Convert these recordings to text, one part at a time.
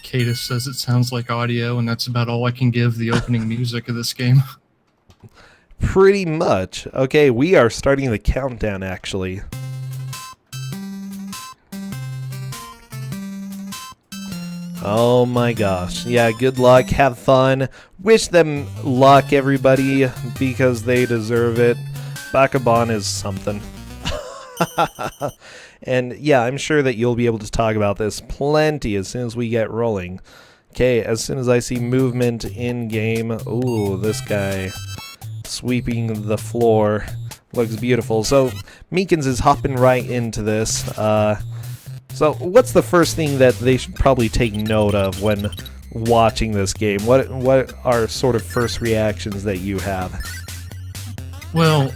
Cicada says it sounds like audio, and that's about all I can give the opening music of this game. Pretty much. Okay, we are starting the countdown, actually. Oh my gosh. Yeah, good luck. Have fun. Wish them luck, everybody, because they deserve it. Bakabon is something. And yeah, I'm sure that you'll be able to talk about this plenty as soon as we get rolling. Okay, as soon as I see movement in game. Ooh, this guy sweeping the floor looks beautiful. So Mikans is hopping right into this. So what's the first thing that they should probably take note of when watching this game? What are sort of first reactions that you have? Well,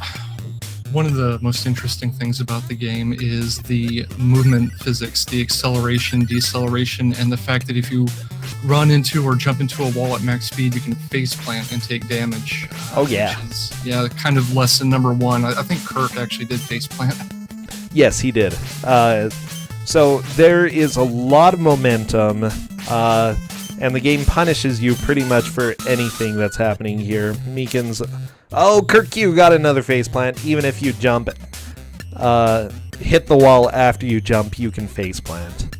one of the most interesting things about the game is the movement physics, the acceleration, deceleration, and the fact that if you run into or jump into a wall at max speed, you can face plant and take damage. Oh, yeah. Which is, yeah, kind of lesson number one. I think Kirkq actually did face plant. Yes, he did. So there is a lot of momentum, and the game punishes you pretty much for anything that's happening here. Mikans... Oh, Kirkq got another faceplant. Even if you jump, hit the wall after you jump, you can faceplant.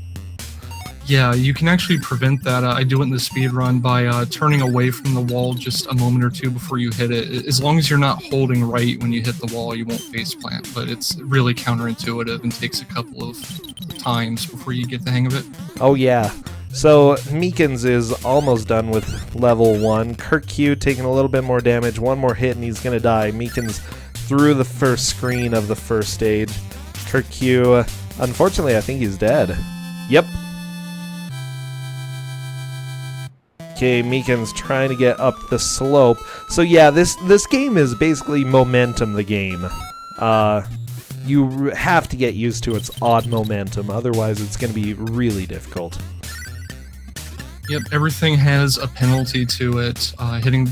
Yeah, you can actually prevent that. I do it in the speed run by turning away from the wall just a moment or two before you hit it. As long as you're not holding right when you hit the wall, you won't faceplant. But it's really counterintuitive and takes a couple of times before you get the hang of it. Oh, yeah. So Mikans is almost done with level 1. Kirkq taking a little bit more damage. One more hit and he's going to die. Mikans through the first screen of the first stage. Kirkq, unfortunately, I think he's dead. Yep. Okay, Mikans trying to get up the slope. So yeah, this game is basically momentum the game. You have to get used to its odd momentum, otherwise it's going to be really difficult. Yep, everything has a penalty to it. Hitting,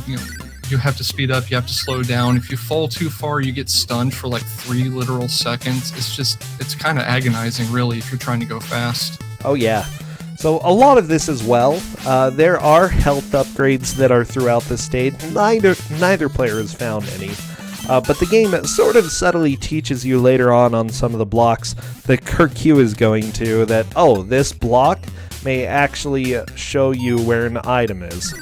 you have to speed up, you have to slow down. If you fall too far, you get stunned for like 3 literal seconds. It's kind of agonizing, really, if you're trying to go fast. Oh yeah. So a lot of this as well. There are health upgrades that are throughout the stage. Neither player has found any. But the game sort of subtly teaches you later on some of the blocks that Kirkq is going to that, oh, this block may actually show you where an item is.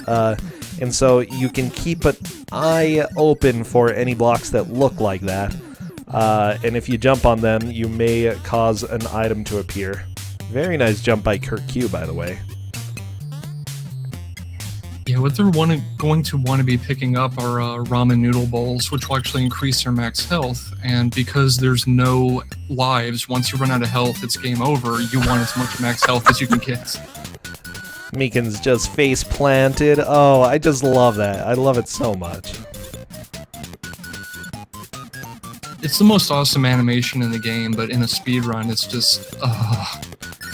And so you can keep an eye open for any blocks that look like that. And if you jump on them, you may cause an item to appear. Very nice jump by Kirkq, by the way. Yeah, what they're going to want to be picking up are ramen noodle bowls, which will actually increase their max health. And because there's no lives, once you run out of health, it's game over. You want as much max health as you can get. Mikans just face planted. Oh, I just love that. I love it so much. It's the most awesome animation in the game, but in a speedrun, it's just...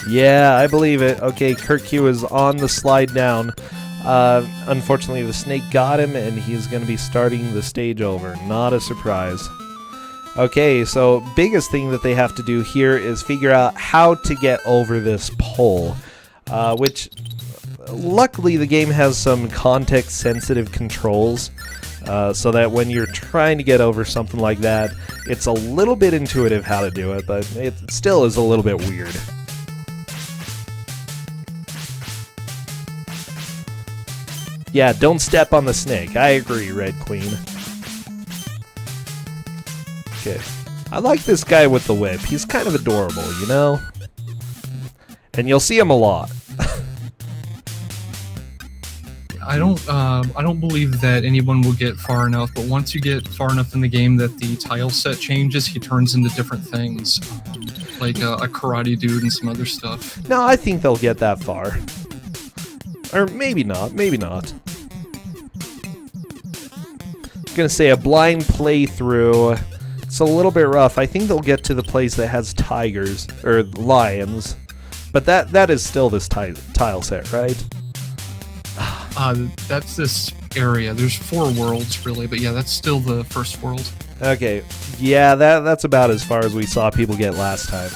Yeah, I believe it. Okay, Kirkq is on the slide down. Unfortunately, the snake got him, and he's going to be starting the stage over. Not a surprise. Okay, so biggest thing that they have to do here is figure out how to get over this pole, which luckily the game has some context-sensitive controls, so that when you're trying to get over something like that, it's a little bit intuitive how to do it, but it still is a little bit weird. Yeah, don't step on the snake. I agree, Red Queen. Okay. I like this guy with the whip. He's kind of adorable, you know? And you'll see him a lot. I don't believe that anyone will get far enough, but once you get far enough in the game that the tile set changes, he turns into different things. Like a karate dude and some other stuff. No, I think they'll get that far. Or maybe not, maybe not. I'm gonna say a blind playthrough. It's a little bit rough. I think they'll get to the place that has tigers, or lions. But that is still this tile set, right? That's this area. There's 4 worlds, really, but yeah, that's still the first world. Okay, yeah, that's about as far as we saw people get last time.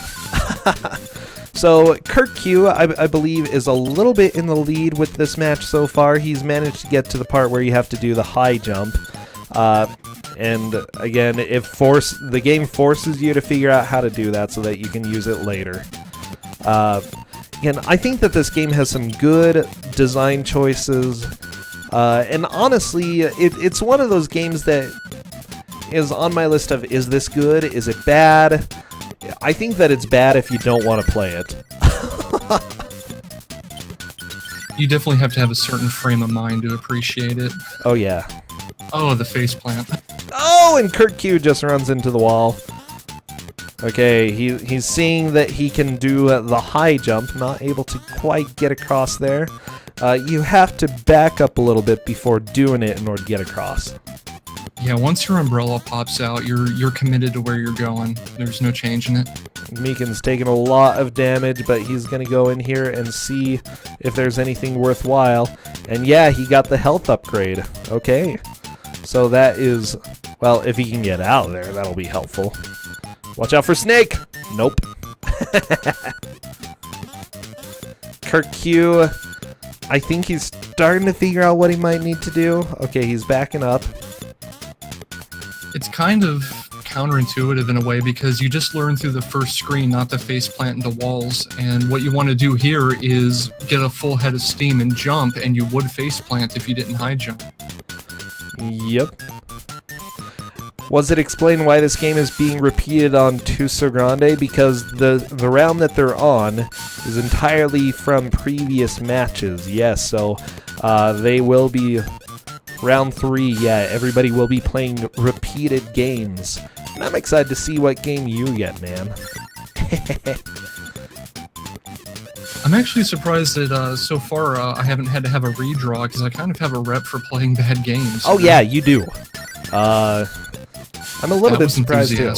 So Kirkq, I believe, is a little bit in the lead with this match so far. He's managed to get to the part where you have to do the high jump. And again, the game forces you to figure out how to do that so that you can use it later. Again, I think that this game has some good design choices. And honestly, it's one of those games that is on my list of, is this good? Is it bad? I think that it's bad if you don't want to play it. You definitely have to have a certain frame of mind to appreciate it. Oh, yeah. Oh, the faceplant. Oh, and Kirkq just runs into the wall. Okay, he's seeing that he can do the high jump, not able to quite get across there. You have to back up a little bit before doing it in order to get across. Yeah, once your umbrella pops out, you're committed to where you're going. There's no changing it. Mikan's taking a lot of damage, but he's going to go in here and see if there's anything worthwhile. And yeah, he got the health upgrade. Okay. So that is, well, if he can get out of there, that'll be helpful. Watch out for Snake! Nope. Kirkq, I think he's starting to figure out what he might need to do. Okay, he's backing up. It's kind of counterintuitive in a way because you just learn through the first screen not to faceplant into walls, and what you want to do here is get a full head of steam and jump, and you would faceplant if you didn't high jump. Yep. Was it explained why this game is being repeated on Twosogrande? Because the round that they're on is entirely from previous matches. Yes, so they will be round 3. Yeah, everybody will be playing repeated games. And I'm excited to see what game you get, man. I'm actually surprised that so far I haven't had to have a redraw because I kind of have a rep for playing bad games. Oh yeah, you do. I'm a little bit surprised too.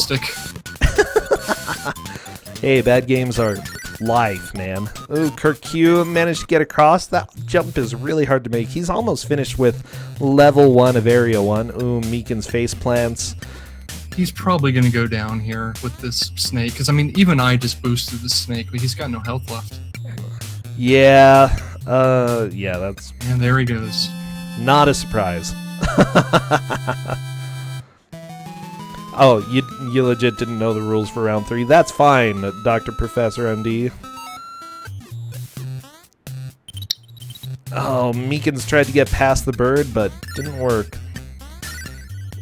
Hey, bad games are life, man. Ooh, Kirkq managed to get across. That jump is really hard to make. He's almost finished with level 1 of Area 1. Ooh, Mikan's face plants. He's probably going to go down here with this snake, because, I mean, even I just boosted the snake, but he's got no health left. Yeah, yeah, that's... And there he goes. Not a surprise. Oh, you legit didn't know the rules for round 3. That's fine, Dr. Professor MD. Oh, Mikan's tried to get past the bird, but didn't work.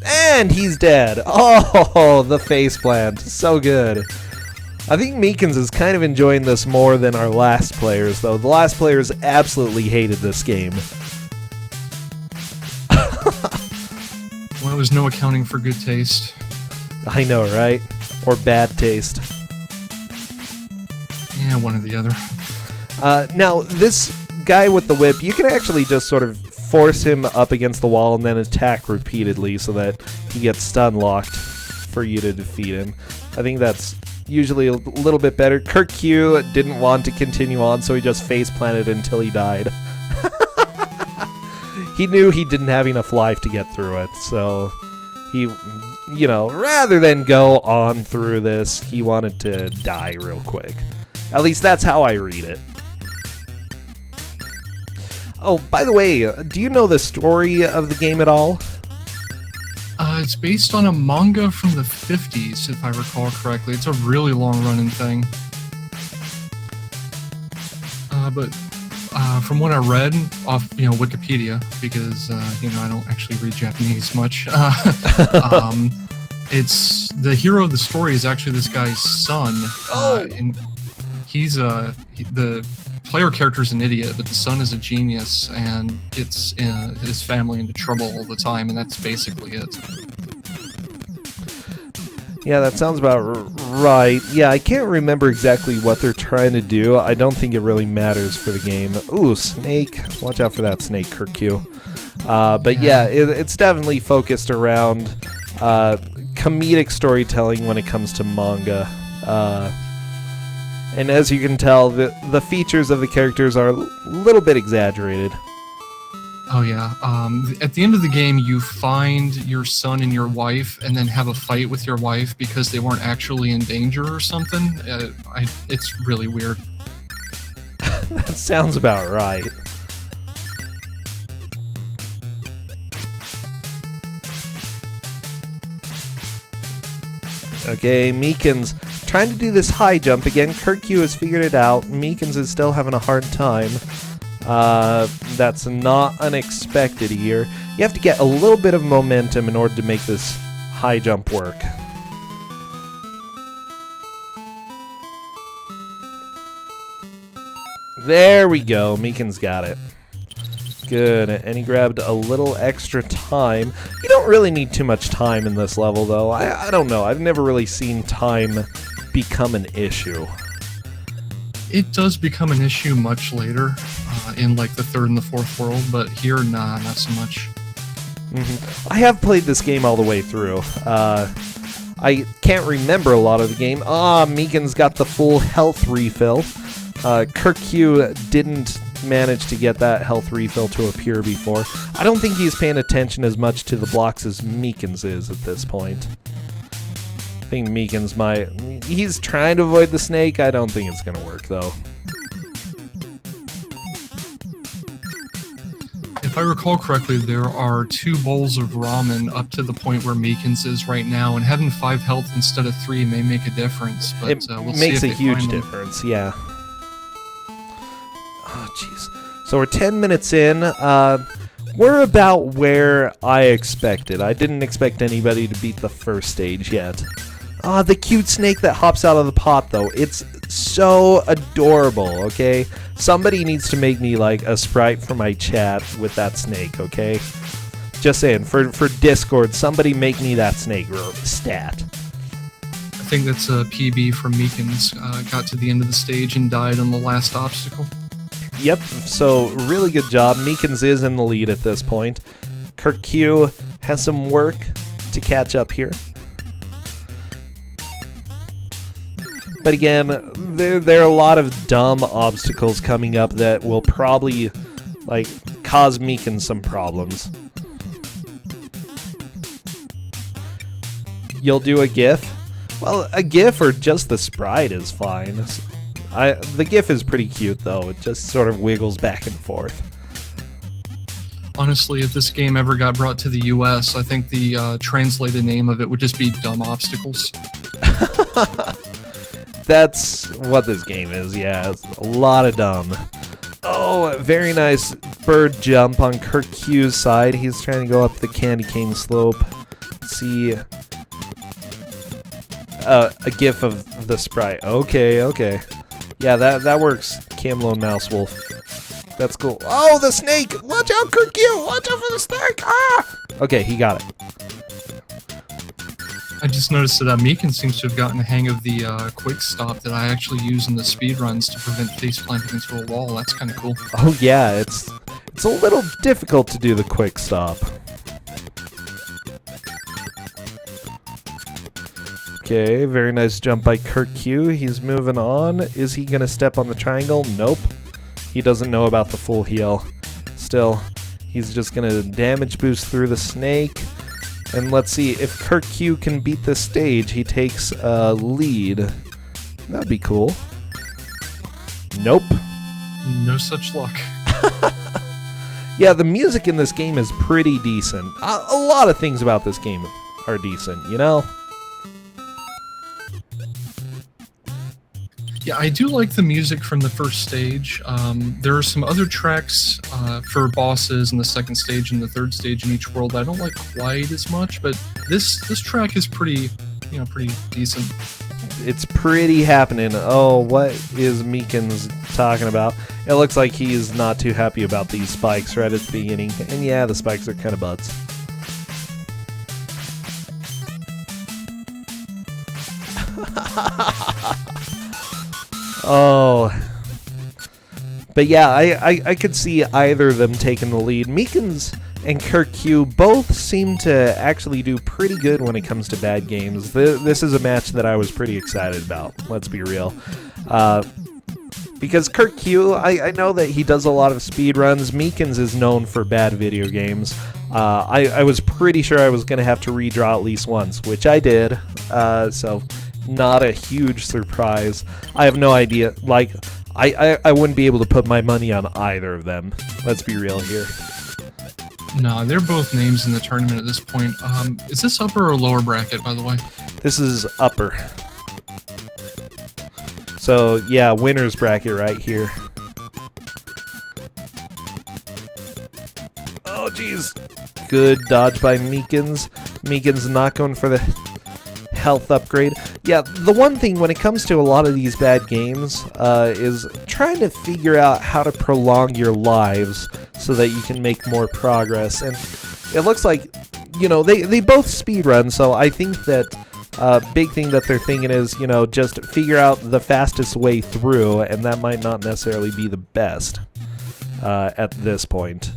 And he's dead. Oh, the faceplant. So good. I think Mikan's is kind of enjoying this more than our last players, though. The last players absolutely hated this game. Well, there's no accounting for good taste. I know, right? Or bad taste. Yeah, one or the other. Now, this guy with the whip, you can actually just sort of force him up against the wall and then attack repeatedly so that he gets stun locked for you to defeat him. I think that's usually a little bit better. Kirkq didn't want to continue on, so he just face planted until he died. He knew he didn't have enough life to get through it, so he, you know, rather than go on through this, he wanted to die real quick. At least that's how I read it. Oh, by the way, do you know the story of the game at all? It's based on a manga from the 50s, if I recall correctly. It's a really long-running thing. But from what I read off, Wikipedia, because I don't actually read Japanese much. It's the hero of the story is actually this guy's son, and he's the player character's an idiot, but the son is a genius and gets his family into trouble all the time, and that's basically it. Yeah, that sounds about right. Yeah, I can't remember exactly what they're trying to do. I don't think it really matters for the game. Ooh, snake. Watch out for that snake, Kirkq. But yeah, it's definitely focused around comedic storytelling when it comes to manga. And as you can tell, the features of the characters are a little bit exaggerated. Oh yeah. At the end of the game, you find your son and your wife, and then have a fight with your wife because they weren't actually in danger or something. It's really weird. That sounds about right. Okay, Mikans trying to do this high jump again. Kirkq has figured it out. Mikans is still having a hard time. That's not unexpected here. You have to get a little bit of momentum in order to make this high jump work. There we go. Mikans got it. Good, and he grabbed a little extra time. You don't really need too much time in this level, though. I don't know. I've never really seen time become an issue. It does become an issue much later, in like the third and the fourth world, but here, nah, not so much. I have played this game all the way through. I can't remember a lot of the game. Mikans got the full health refill. Kirkq didn't manage to get that health refill to appear before. I don't think he's paying attention as much to the blocks as Mikans is at this point. I think Mikans might... He's trying to avoid the snake. I don't think it's going to work, though. If I recall correctly, there are 2 bowls of ramen up to the point where Mikans is right now, and having 5 health instead of 3 may make a difference. But It we'll see makes if a they huge find them. difference, yeah. Oh, jeez. So we're 10 minutes in. We're about where I expected. I didn't expect anybody to beat the first stage yet. The cute snake that hops out of the pot, though. It's so adorable, okay? Somebody needs to make me, like, a sprite for my chat with that snake, okay? Just saying, for Discord, somebody make me that snake stat. I think that's a PB from Mikans. Got to the end of the stage and died on the last obstacle. Yep, so really good job. Mikans is in the lead at this point. Kirkq has some work to catch up here. But again, there are a lot of dumb obstacles coming up that will probably, like, cause Mikans some problems. You'll do a GIF? Well, a GIF or just the sprite is fine. The GIF is pretty cute, though. It just sort of wiggles back and forth. Honestly, if this game ever got brought to the US, I think the translated name of it would just be Dumb Obstacles. That's what this game is, yeah. It's a lot of dumb. Oh, very nice bird jump on Kirkq's side. He's trying to go up the candy cane slope. Let's see. A GIF of the sprite. Okay. Yeah, that works. Camelone Mouse Wolf. That's cool. Oh, the snake! Watch out, Kirkq! Watch out for the snake! Ah! Okay, he got it. I just noticed that Mikan seems to have gotten the hang of the quick stop that I actually use in the speedruns to prevent face planting into a wall. That's kind of cool. Oh yeah, it's a little difficult to do the quick stop. Okay, very nice jump by Kirkq. He's moving on. Is he going to step on the triangle? Nope. He doesn't know about the full heal. Still, he's just going to damage boost through the snake. And let's see, if Kirkq can beat this stage, he takes a lead. That'd be cool. Nope. No such luck. Yeah, the music in this game is pretty decent. A lot of things about this game are decent, you know? Yeah, I do like the music from the first stage. There are some other tracks for bosses in the second stage and the third stage in each world that I don't like quite as much, but this track is pretty decent. It's pretty happening. Oh, what is Mikans talking about? It looks like he's not too happy about these spikes right at the beginning. And yeah, the spikes are kind of butts. Oh. But yeah, I could see either of them taking the lead. Mikans and Kirkq both seem to actually do pretty good when it comes to bad games. This is a match that I was pretty excited about, let's be real. Because Kirkq, I know that he does a lot of speedruns. Mikans is known for bad video games. I was pretty sure I was going to have to redraw at least once, which I did. So, not a huge surprise. I have no idea. Like, I wouldn't be able to put my money on either of them. Let's be real here. No, they're both names in the tournament at this point. Is this upper or lower bracket, by the way? This is upper. So, yeah, winner's bracket right here. Oh, jeez. Good dodge by Mikans. Mikans not going for the health upgrade. Yeah, the one thing when it comes to a lot of these bad games is trying to figure out how to prolong your lives so that you can make more progress. And it looks like, you know, they both speedrun, so I think that big thing that they're thinking is, you know, just figure out the fastest way through, and that might not necessarily be the best at this point.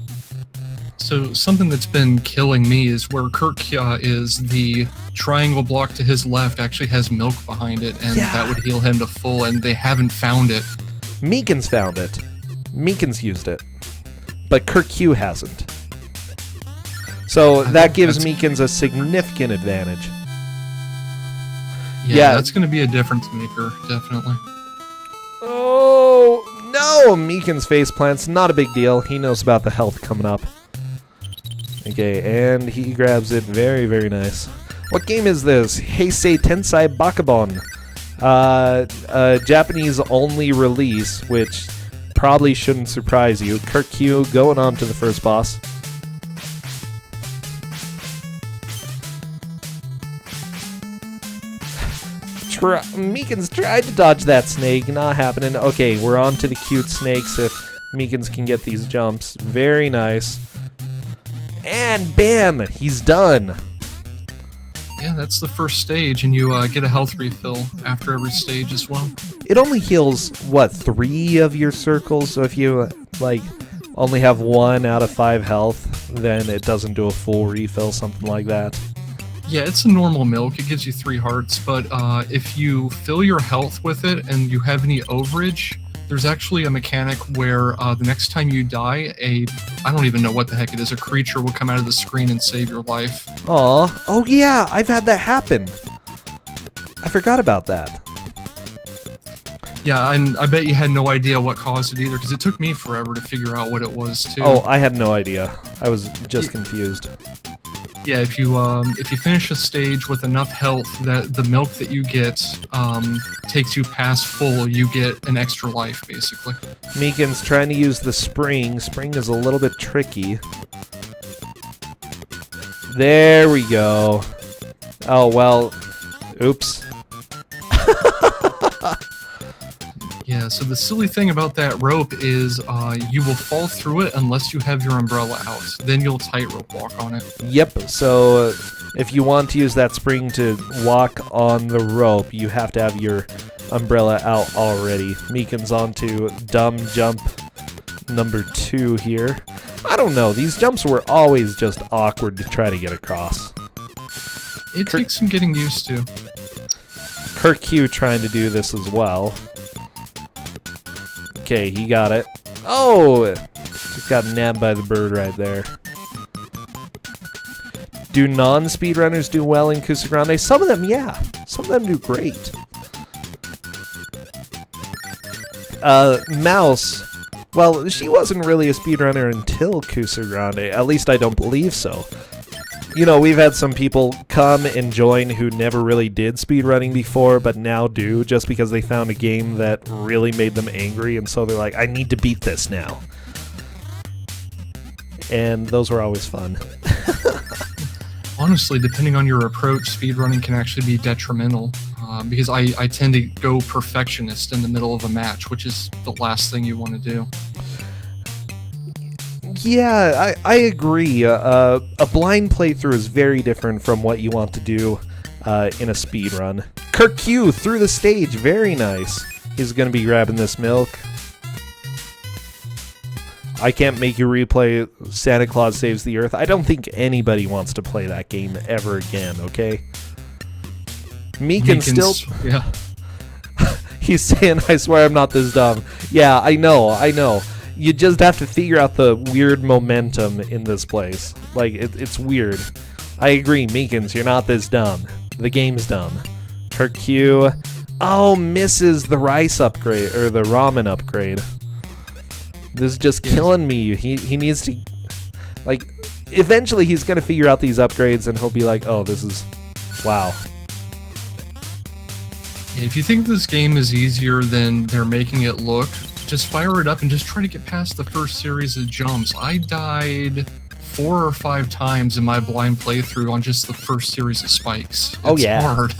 So something that's been killing me is where Kirkq is, the triangle block to his left actually has milk behind it, and that would heal him to full, and they haven't found it. Mikans found it. Mikans used it. But Kirkq hasn't. So that gives Mikans a significant advantage. Yeah, that's going to be a difference maker, definitely. Oh, no! Mikans face plants. Not a big deal. He knows about the health coming up. Okay, and he grabs it. Very, very nice. What game is this? Heisei Tensai Bakabon. Japanese-only release, which probably shouldn't surprise you. Kirkq going on to the first boss. Mikans tried to dodge that snake. Not happening. Okay, we're on to the cute snakes if Mikans can get these jumps. Very nice. And bam! He's done. Yeah, that's the first stage, and you get a health refill after every stage as well. It only heals, what, 3 of your circles? So if you, like, only have 1 out of 5 health, then it doesn't do a full refill, something like that. Yeah, it's a normal milk. It gives you 3 hearts, but if you fill your health with it and you have any overage, there's actually a mechanic where the next time you die, I don't even know what the heck it is, a creature will come out of the screen and save your life. Aw. Oh yeah, I've had that happen. I forgot about that. Yeah, and I bet you had no idea what caused it either, because it took me forever to figure out what it was, too. Oh, I had no idea. I was just confused. Yeah, if you finish a stage with enough health that the milk that you get takes you past full, you get an extra life, basically. Mikan's trying to use the spring. Spring is a little bit tricky. There we go. Oh, well. Oops. Yeah, so the silly thing about that rope is you will fall through it unless you have your umbrella out. Then you'll tightrope walk on it. Yep, so if you want to use that spring to walk on the rope, you have to have your umbrella out already. Mikan's on to dumb jump number 2 here. I don't know, these jumps were always just awkward to try to get across. It takes some getting used to. Kirkq trying to do this as well. Okay, he got it. Oh! Just got nabbed by the bird right there. Do non-speedrunners do well in Twosogrande? Some of them, yeah. Some of them do great. Mouse. Well, she wasn't really a speedrunner until Twosogrande. At least I don't believe so. You know, we've had some people come and join who never really did speedrunning before, but now do, just because they found a game that really made them angry, and so they're like, I need to beat this now. And those were always fun. Honestly, depending on your approach, speedrunning can actually be detrimental, because I tend to go perfectionist in the middle of a match, which is the last thing you want to do. Yeah, I agree. A blind playthrough is very different from what you want to do in a speedrun. Kirkq through the stage, very nice. He's going to be grabbing this milk. I can't make you replay Santa Claus Saves the Earth. I don't think anybody wants to play that game ever again, okay? Mikan still... Yeah. He's saying, I swear I'm not this dumb. Yeah, I know. You just have to figure out the weird momentum in this place. Like, it's weird. I agree, Mikans, you're not this dumb. The game's dumb. Kirkq. Oh, misses the rice upgrade, or the ramen upgrade. This is just killing me. He needs to... Like, eventually he's going to figure out these upgrades and he'll be like, oh, this is... Wow. If you think this game is easier than they're making it look, just fire it up and just try to get past the first series of jumps. I died 4 or 5 times in my blind playthrough on just the first series of spikes. It's hard.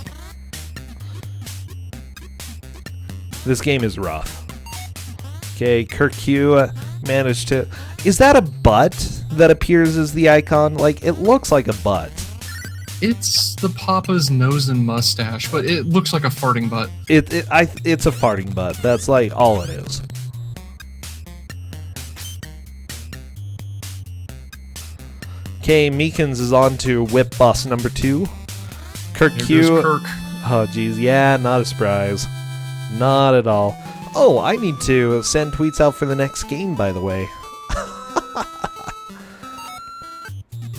This game is rough. Okay, Kirkq managed to... Is that a butt that appears as the icon? Like, it looks like a butt. It's the Papa's nose and mustache, but it looks like a farting butt. It's a farting butt. That's like all it is. Okay, Mikans is on to whip boss number 2. Kirkq. Kirk. Oh, geez. Yeah, not a surprise. Not at all. Oh, I need to send tweets out for the next game, by the way.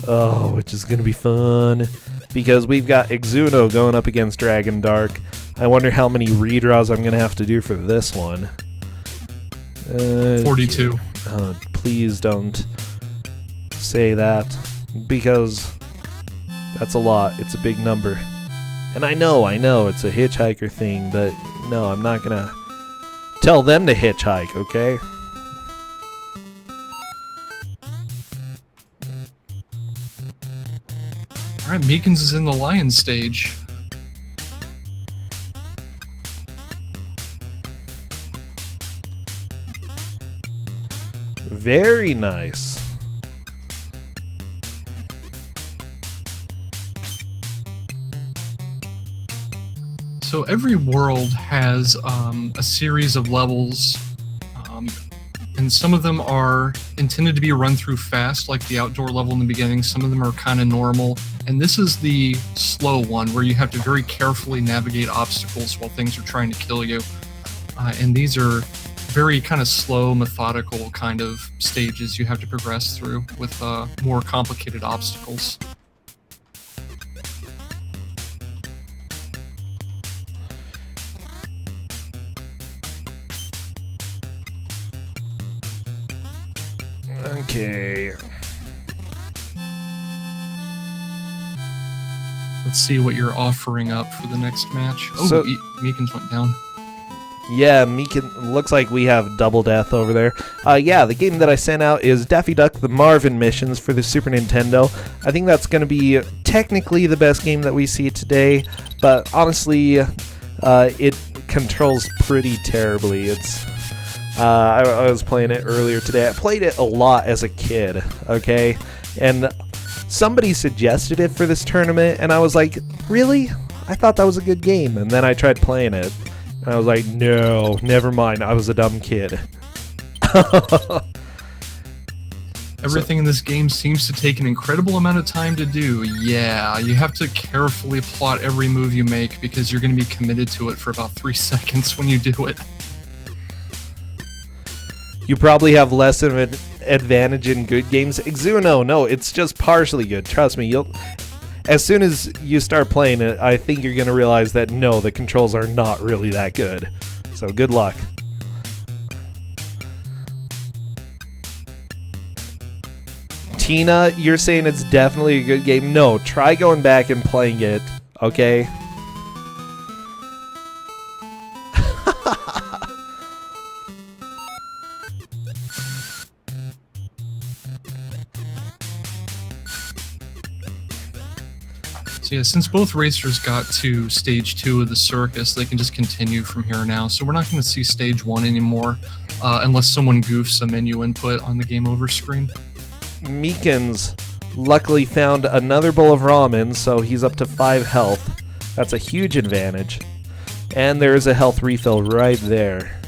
Oh, which is going to be fun. Because we've got Exuno going up against Dragon Dark. I wonder how many redraws I'm going to have to do for this one. 42. Please don't say that. Because that's a lot. It's a big number. And I know it's a hitchhiker thing, but no, I'm not going to tell them to hitchhike, okay? Alright, Mikans is in the lion stage. Very nice. So every world has a series of levels, and some of them are intended to be run through fast, like the outdoor level in the beginning. Some of them are kind of normal, and this is the slow one where you have to very carefully navigate obstacles while things are trying to kill you. And these are very kind of slow, methodical kind of stages you have to progress through with more complicated obstacles. Okay. Let's see what you're offering up for the next match. Oh, So- Mikans went down. Yeah, looks like we have double death over there. Yeah, the game that I sent out is Daffy Duck the Marvin Missions for the Super Nintendo. I think that's going to be technically the best game that we see today, but honestly, it controls pretty terribly. It's I was playing it earlier today. I played it a lot as a kid, okay? And somebody suggested it for this tournament, and I was like, really? I thought that was a good game. And then I tried playing it. And I was like, no, never mind. I was a dumb kid. Everything in this game seems to take an incredible amount of time to do. Yeah, you have to carefully plot every move you make because you're going to be committed to it for about 3 seconds when you do it. You probably have less of an advantage in good games. Exuno, no, it's just partially good. Trust me, as soon as you start playing it, I think you're going to realize that no, the controls are not really that good. So good luck. Tina, you're saying it's definitely a good game. No, try going back and playing it, okay? So yeah, since both racers got to stage 2 of the circus, they can just continue from here now. So we're not going to see stage 1 anymore, unless someone goofs a menu input on the game over screen. Mikans luckily found another bowl of ramen, so he's up to 5 health. That's a huge advantage. And there is a health refill right there.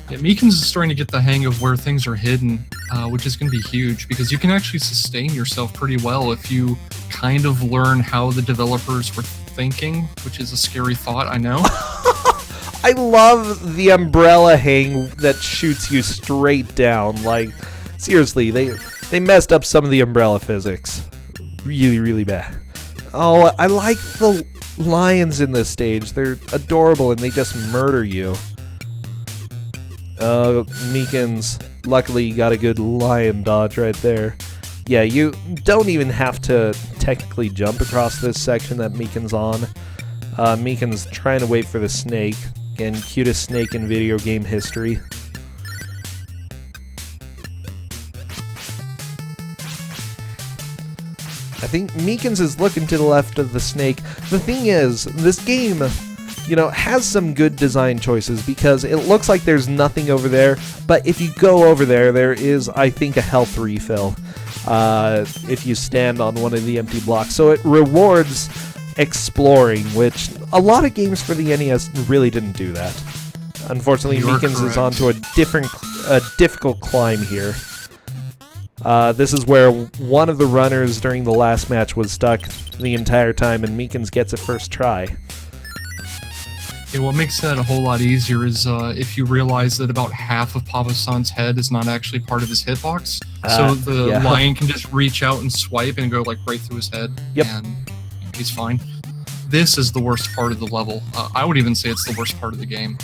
Yeah, Mikans is starting to get the hang of where things are hidden, which is going to be huge, because you can actually sustain yourself pretty well if you kind of learn how the developers were thinking, which is a scary thought, I know. I love the umbrella hang that shoots you straight down. Like, seriously, they messed up some of the umbrella physics. Really, really bad. Oh, I like the lions in this stage. They're adorable and they just murder you. Mikans, luckily you got a good lion dodge right there. Yeah, you don't even have to technically jump across this section that Mikan's on. Mikan's trying to wait for the snake. Again, cutest snake in video game history. I think Mikans is looking to the left of the snake. The thing is, this game, you know, has some good design choices because it looks like there's nothing over there, but if you go over there, there is, I think, a health refill if you stand on one of the empty blocks. So it rewards exploring, which a lot of games for the NES really didn't do that. Unfortunately, Mikans is onto a difficult climb here. This is where one of the runners during the last match was stuck the entire time, and Mikans gets it first try. Yeah, what makes that a whole lot easier is if you realize that about half of Papa-san's head is not actually part of his hitbox, so the lion can just reach out and swipe and go like right through his head, and he's fine. This is the worst part of the level. I would even say it's the worst part of the game.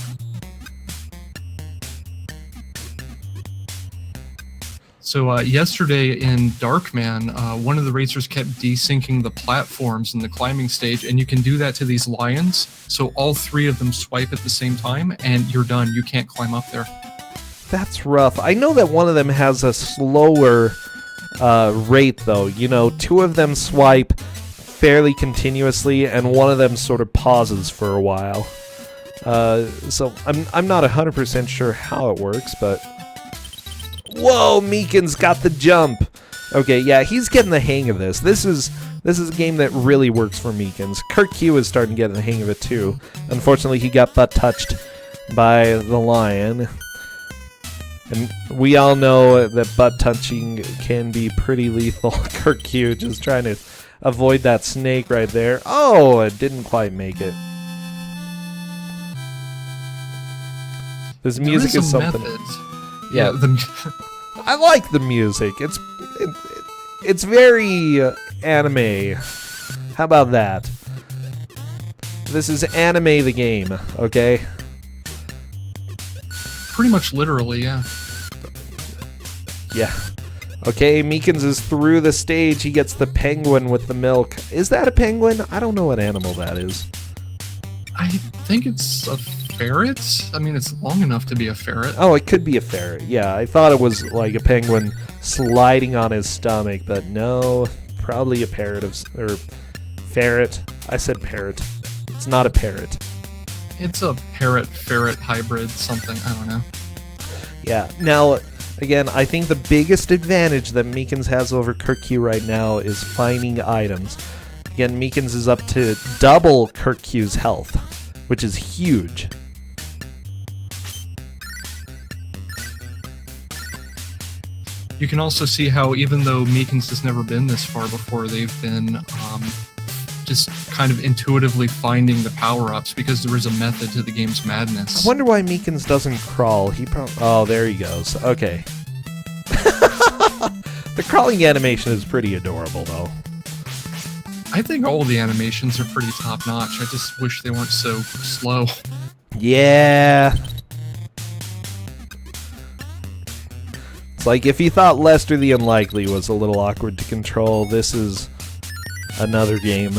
So yesterday in Darkman, one of the racers kept desyncing the platforms in the climbing stage, and you can do that to these lions. So all three of them swipe at the same time, and you're done. You can't climb up there. That's rough. I know that one of them has a slower rate, though. You know, two of them swipe fairly continuously, and one of them sort of pauses for a while. So I'm not 100% sure how it works, but... Whoa, Mikan's got the jump. Okay, yeah, he's getting the hang of this. This is a game that really works for Mikans. Kirkq is starting to get the hang of it too. Unfortunately, he got butt touched by the lion. And we all know that butt touching can be pretty lethal. Kirkq just trying to avoid that snake right there. Oh, it didn't quite make it. This music is something. Yeah, I like the music. It's very anime. How about that? This is anime the game, okay? Pretty much literally, yeah. Yeah. Okay, Mikans is through the stage. He gets the penguin with the milk. Is that a penguin? I don't know what animal that is. I think it's a ferret? I mean, it's long enough to be a ferret. Oh, it could be a ferret. Yeah, I thought it was like a penguin sliding on his stomach, but no, probably a parrot or ferret. I said parrot. It's not a parrot. It's a parrot-ferret hybrid something. I don't know. Yeah. Now, again, I think the biggest advantage that Mikans has over Kirkq right now is finding items. Again, Mikans is up to double Kirkq's health, which is huge. You can also see how even though Mikans has never been this far before, they've been just kind of intuitively finding the power-ups because there is a method to the game's madness. I wonder why Mikans doesn't crawl. Oh, there he goes. Okay. The crawling animation is pretty adorable, though. I think all the animations are pretty top-notch. I just wish they weren't so slow. Yeah. It's like if you thought Lester the Unlikely was a little awkward to control, this is another game.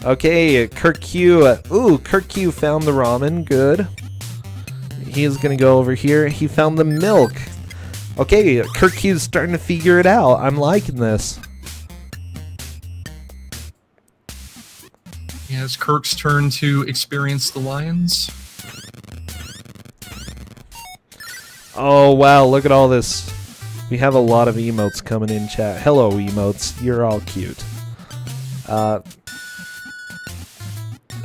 Okay, Kirkq. Ooh, Kirkq found the ramen. Good. He is going to go over here. He found the milk. Okay, Kirkq's starting to figure it out. I'm liking this. Yeah, it's Kirk's turn to experience the lions. Oh, wow, look at all this. We have a lot of emotes coming in chat. Hello, emotes. You're all cute.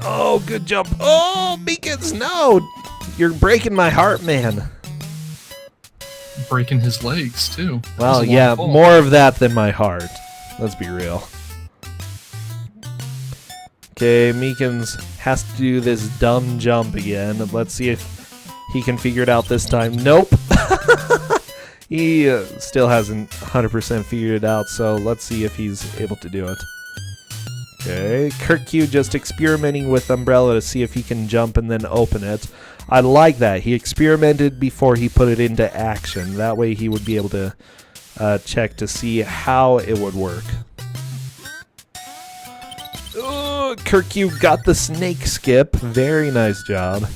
Oh, good jump. Oh, Mikans, no! You're breaking my heart, man. Breaking his legs, too. Well, yeah, more of that than my heart. Let's be real. Okay, Mikans has to do this dumb jump again. Let's see if he can figure it out this time. Nope. He still hasn't 100% figured it out, so let's see if he's able to do it. Okay, Kirkq just experimenting with Umbrella to see if he can jump and then open it. I like that. He experimented before he put it into action. That way he would be able to check to see how it would work. Oh, Kirkq got the snake skip. Very nice job.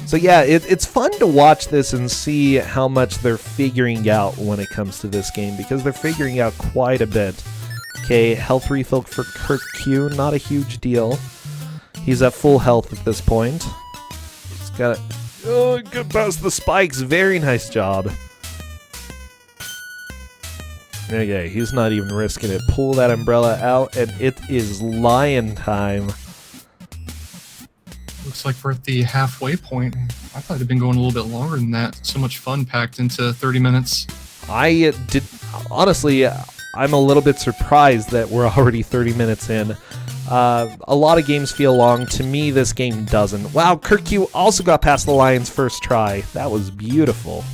So yeah, it's fun to watch this and see how much they're figuring out when it comes to this game, because they're figuring out quite a bit. Okay, health refill for Kirkq, not a huge deal. He's at full health at this point. He's got oh, good past the spikes, very nice job. Okay, he's not even risking it. Pull that umbrella out, and it is lion time. Looks like we're at the halfway point. I thought it'd been going a little bit longer than that. So much fun packed into 30 minutes. I did, honestly, I'm a little bit surprised that we're already 30 minutes in. A lot of games feel long. To me, this game doesn't. Wow, Kirkq also got past the lion's first try. That was beautiful.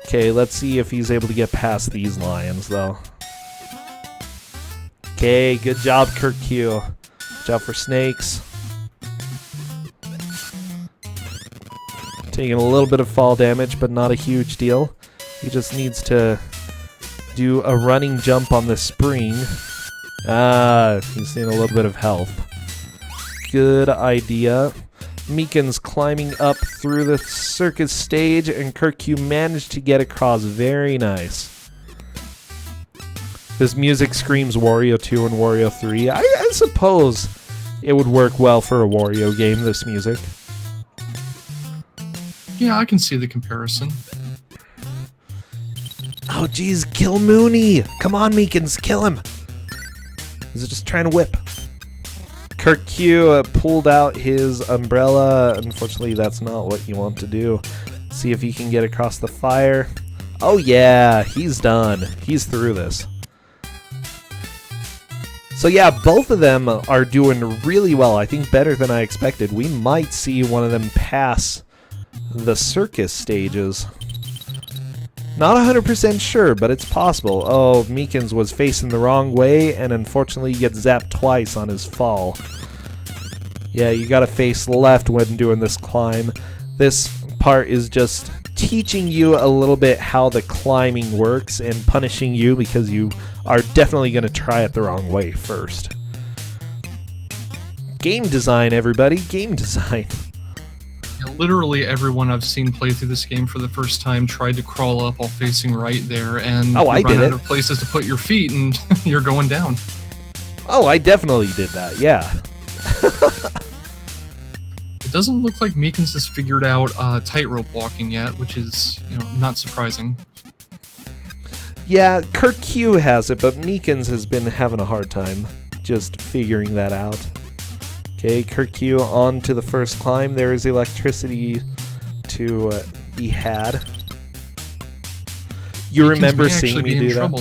Okay, let's see if he's able to get past these lions, though. Okay, good job, Kirkq. Watch out for snakes. Taking a little bit of fall damage, but not a huge deal. He just needs to do a running jump on the spring. Ah, he's seeing a little bit of health. Good idea. Mikan's climbing up through the circus stage, and Kirkq managed to get across. Very nice. This music screams Wario 2 and Wario 3. I suppose it would work well for a Wario game, this music. Yeah, I can see the comparison. Oh, geez, kill Mooney! Come on, Mikans, kill him! He's just trying to whip. Kirkq pulled out his umbrella. Unfortunately, that's not what you want to do. See if he can get across the fire. Oh yeah, he's done. He's through this. So yeah, both of them are doing really well. I think better than I expected. We might see one of them pass the circus stages. Not 100% sure, but it's possible. Oh, Mikans was facing the wrong way, and unfortunately gets zapped twice on his fall. Yeah, you gotta face left when doing this climb. This part is just teaching you a little bit how the climbing works and punishing you because you are definitely gonna try it the wrong way first. Game design, everybody. Game design. Yeah, literally everyone I've seen play through this game for the first time tried to crawl up while facing right there, and oh, I did run out it. of places to put your feet, and you're going down. Oh, I definitely did that, yeah. It doesn't look like Mikans has figured out tightrope walking yet, which is, not surprising. Yeah, Kirkq has it, but Mikans has been having a hard time just figuring that out. Okay, Kirkq on to the first climb. There is electricity to be had. You remember seeing me do that?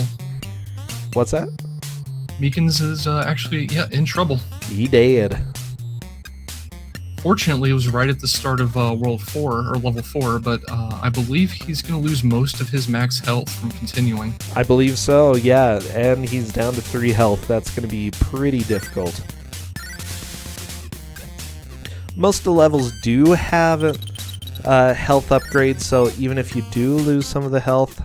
What's that? Mikans is actually, in trouble. He did. Fortunately, it was right at the start of World 4, or Level 4, but I believe he's going to lose most of his max health from continuing. I believe so, yeah, and he's down to 3 health. That's going to be pretty difficult. Most of the levels do have health upgrades, so even if you do lose some of the health,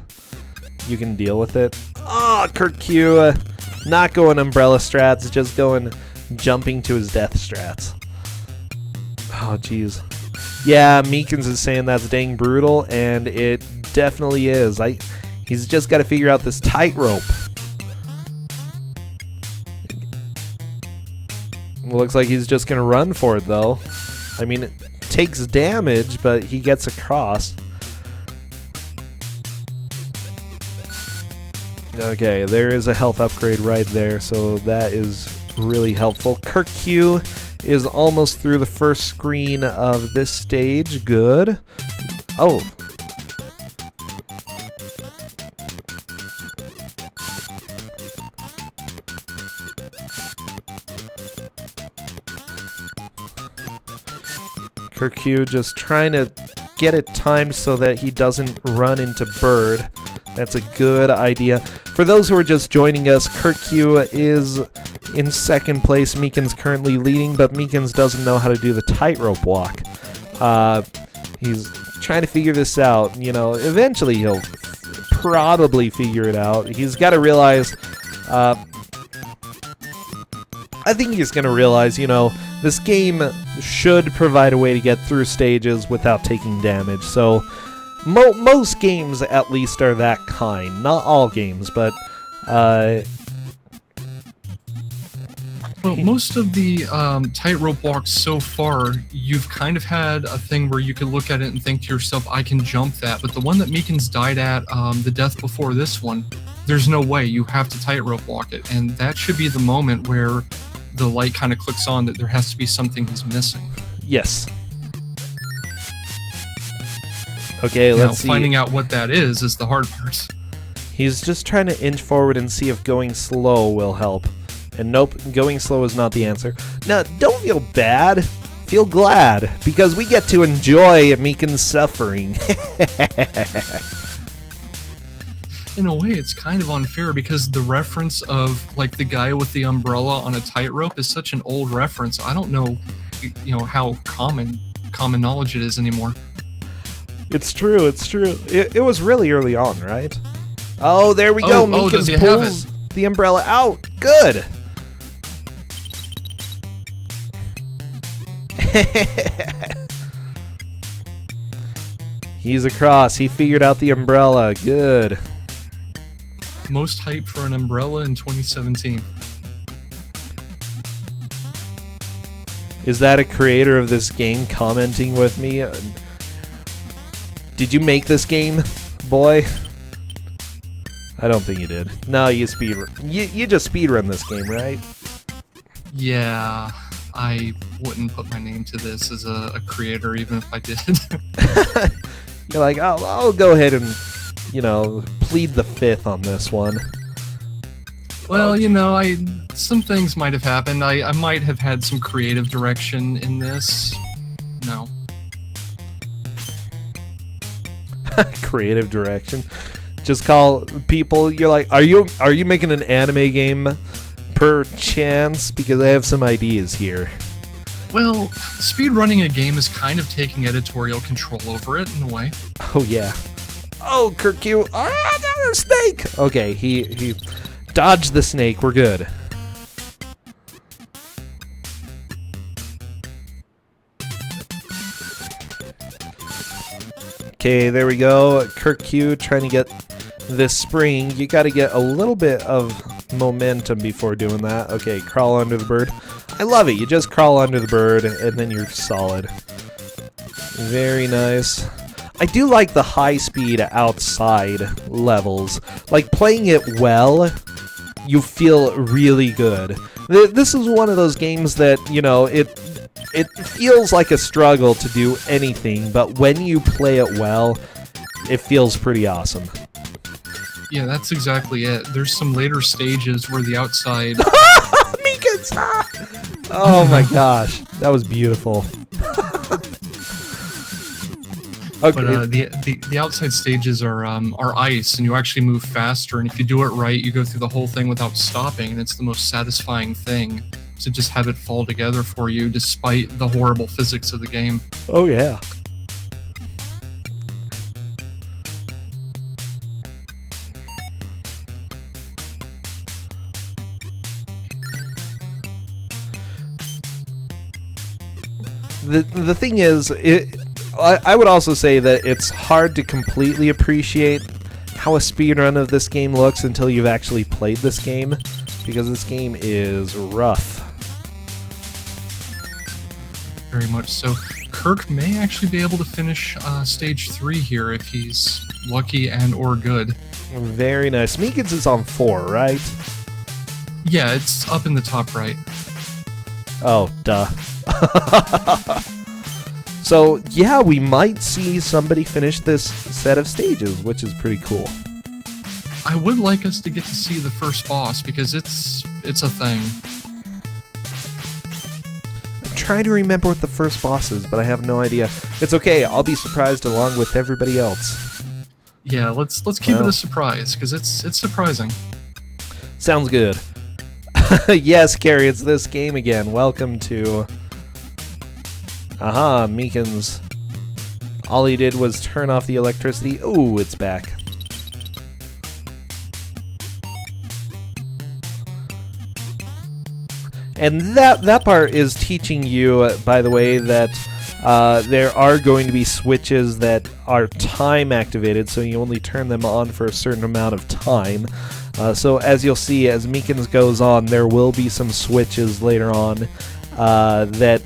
you can deal with it. Oh, Kirkq, not going umbrella strats, just going jumping to his death strats. Oh, jeez. Yeah, Mikans is saying that's dang brutal, and it definitely is. He's just got to figure out this tightrope. Looks like he's just going to run for it, though. I mean, it takes damage, but he gets across. Okay, there is a health upgrade right there, so that is really helpful. Kirkq is almost through the first screen of this stage. Good. Oh. Kirkq just trying to get it timed so that he doesn't run into Bird. That's a good idea. For those who are just joining us, Kirkq is in second place. Mikans currently leading, but Mikans doesn't know how to do the tightrope walk. He's trying to figure this out. You know, eventually he'll probably figure it out. He's got to realize... I think he's going to realize, you know, this game should provide a way to get through stages without taking damage. So, most games, at least, are that kind. Not all games, but... Well, most of the tightrope walks so far, you've kind of had a thing where you could look at it and think to yourself, I can jump that. But the one that Mikans died at, the death before this one, there's no way. You have to tightrope walk it. And that should be the moment where the light kind of clicks on that there has to be something he's missing. Yes. Okay, let's see. Finding out what that is the hard part. He's just trying to inch forward and see if going slow will help. And nope, going slow is not the answer. Now, don't feel bad. Feel glad, because we get to enjoy Mikan's suffering. In a way, it's kind of unfair because the reference of, like, the guy with the umbrella on a tightrope is such an old reference. I don't know, you know, how common knowledge it is anymore. It's true, it's true. It was really early on, right? Oh, there we go. Mikans pulls the umbrella out. Good. He's across. He figured out the umbrella. Good. Most hype for an umbrella in 2017. Is that a creator of this game commenting with me? Did you make this game, boy? I don't think you did. No, you just speedrun this game, right? Yeah, I wouldn't put my name to this as a creator, even if I did. You're like, I'll go ahead and, you know, plead the fifth on this one. Well, you know, some things might have happened. I might have had some creative direction in this. No. Creative direction. Just call people. You're like, are you making an anime game per chance? Because I have some ideas here. Well, speedrunning a game is kind of taking editorial control over it in a way. Oh yeah. Oh, Kirkq. Ah, not a snake. Okay, he dodged the snake. We're good. Okay, there we go. Kirkq trying to get this spring. You got to get a little bit of momentum before doing that. Okay, crawl under the bird. I love it. You just crawl under the bird and then you're solid. Very nice. I do like the high speed outside levels. Like, playing it well, you feel really good. This is one of those games that, you know, it feels like a struggle to do anything, but when you play it well, it feels pretty awesome. Yeah, that's exactly it. There's some later stages where the outside... Mikans! Oh my gosh, that was beautiful. Okay. But the outside stages are ice, and you actually move faster, and if you do it right, you go through the whole thing without stopping, and it's the most satisfying thing to just have it fall together for you despite the horrible physics of the game. Oh yeah. The thing is, I would also say that it's hard to completely appreciate how a speedrun of this game looks until you've actually played this game, because this game is rough. Very much so. Kirk may actually be able to finish stage 3 here if he's lucky and or good. Very nice. Mikans is on 4, right? Yeah, it's up in the top right. Oh, duh. So, yeah, we might see somebody finish this set of stages, which is pretty cool. I would like us to get to see the first boss, because it's a thing. trying to remember what the first boss is, but I have no idea. It's okay. I'll be surprised along with everybody else. Yeah, let's keep it a surprise, because it's surprising. Sounds good. Yes, Carrie, it's this game again. Welcome to... Aha, Mikans. All he did was turn off the electricity. Ooh, it's back. And that part is teaching you, by the way, that there are going to be switches that are time activated, so you only turn them on for a certain amount of time. So as you'll see, as Mikans goes on, there will be some switches later on that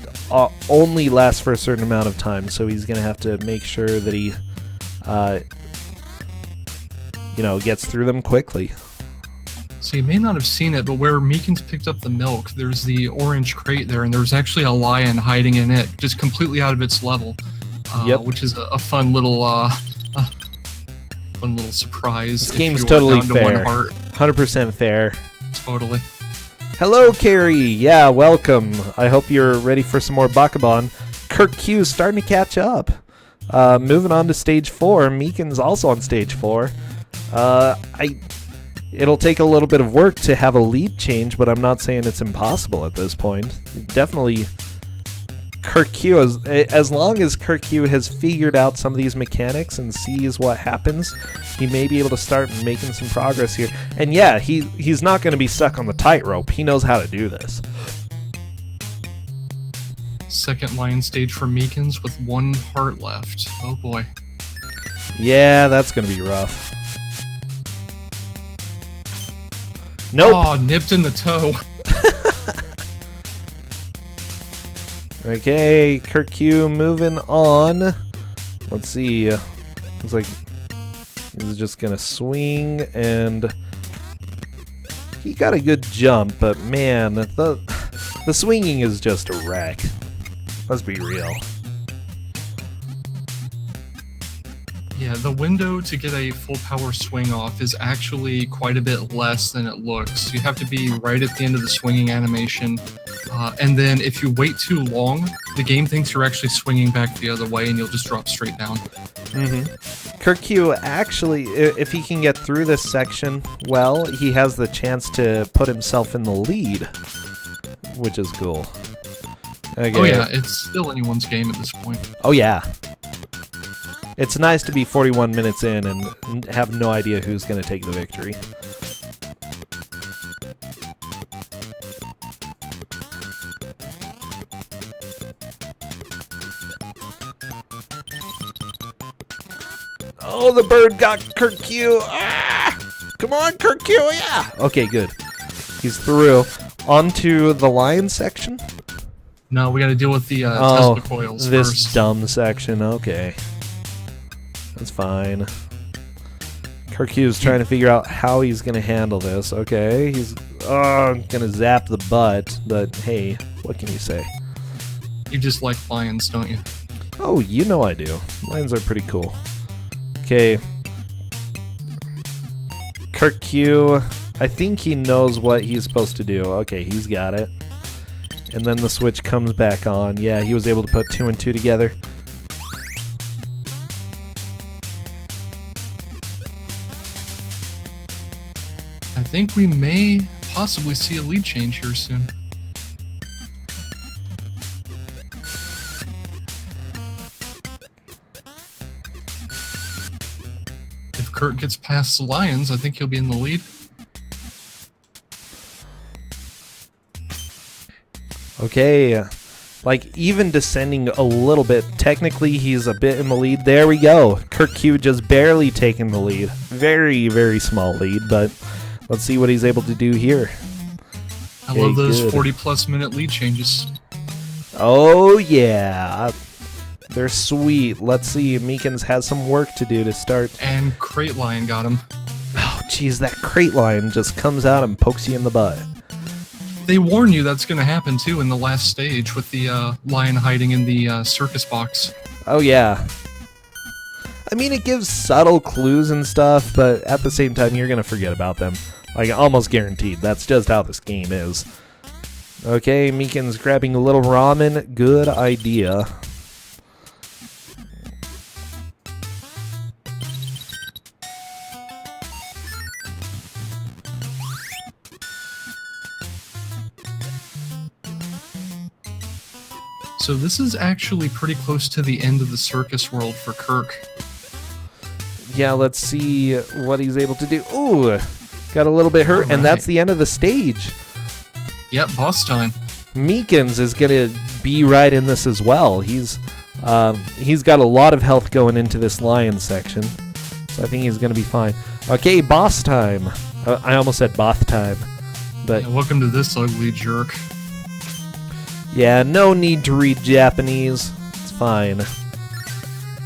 only last for a certain amount of time. So he's going to have to make sure that he, gets through them quickly. So you may not have seen it, but where Mikans picked up the milk, there's the orange crate there, and there's actually a lion hiding in it, just completely out of its level. Which is a fun little surprise. This game's totally fair. 100% fair. Totally. Hello, Carrie. Yeah, welcome. I hope you're ready for some more Bakabon. Kirkq starting to catch up. Moving on to stage 4. Mikan's also on stage 4. It'll take a little bit of work to have a lead change, but I'm not saying it's impossible at this point. Definitely, Kirkq, as long as Kirkq has figured out some of these mechanics and sees what happens, he may be able to start making some progress here. And yeah, he's not going to be stuck on the tightrope. He knows how to do this. Second lion stage for Mikans with 1 heart left. Oh boy. Yeah, that's going to be rough. Nope. Oh, nipped in the toe. Okay, Kirkq moving on. Let's see. Looks like he's just gonna swing, and he got a good jump, but man, the swinging is just a wreck. Let's be real. Yeah, the window to get a full power swing off is actually quite a bit less than it looks. You have to be right at the end of the swinging animation, and then if you wait too long, the game thinks you're actually swinging back the other way and you'll just drop straight down. Kirkq actually, if he can get through this section well, he has the chance to put himself in the lead, which is cool. Okay. Oh yeah, it's still anyone's game at this point. Oh yeah. It's nice to be 41 minutes in and have no idea who's going to take the victory. Oh, the bird got Kirkq. Ah! Come on, Kirkq, yeah! Okay, good. He's through. Onto the lion section? No, we got to deal with the Tesla coils this first. Dumb section, okay. That's fine. Kirkq's trying to figure out how he's going to handle this. Okay, he's going to zap the butt, but hey, what can you say? You just like lions, don't you? Oh, you know I do. Lions are pretty cool. Okay. Kirkq, I think he knows what he's supposed to do. Okay, he's got it. And then the switch comes back on. Yeah, he was able to put 2 and 2 together. I think we may possibly see a lead change here soon. If Kirkq gets past the lions, I think he'll be in the lead. Okay, like even descending a little bit, technically he's a bit in the lead. There we go. Kirkq just barely taking the lead. Very, very small lead, but let's see what he's able to do here. I love those 40-plus minute lead changes. Oh, yeah. They're sweet. Let's see. Mikans has some work to do to start. And Crate Lion got him. Oh, jeez, that Crate Lion just comes out and pokes you in the butt. They warn you that's going to happen, too, in the last stage with the lion hiding in the circus box. Oh, yeah. I mean, it gives subtle clues and stuff, but at the same time, you're going to forget about them. Like, almost guaranteed. That's just how this game is. Okay, Mikan's grabbing a little ramen. Good idea. So this is actually pretty close to the end of the circus world for Kirkq. Yeah, let's see what he's able to do. Ooh, got a little bit hurt, and that's the end of the stage. Yep, boss time. Mikans is going to be right in this as well. He's got a lot of health going into this lion section, so I think he's going to be fine. Okay, boss time. I almost said bath time, but yeah, welcome to this ugly jerk. Yeah, no need to read Japanese. It's fine.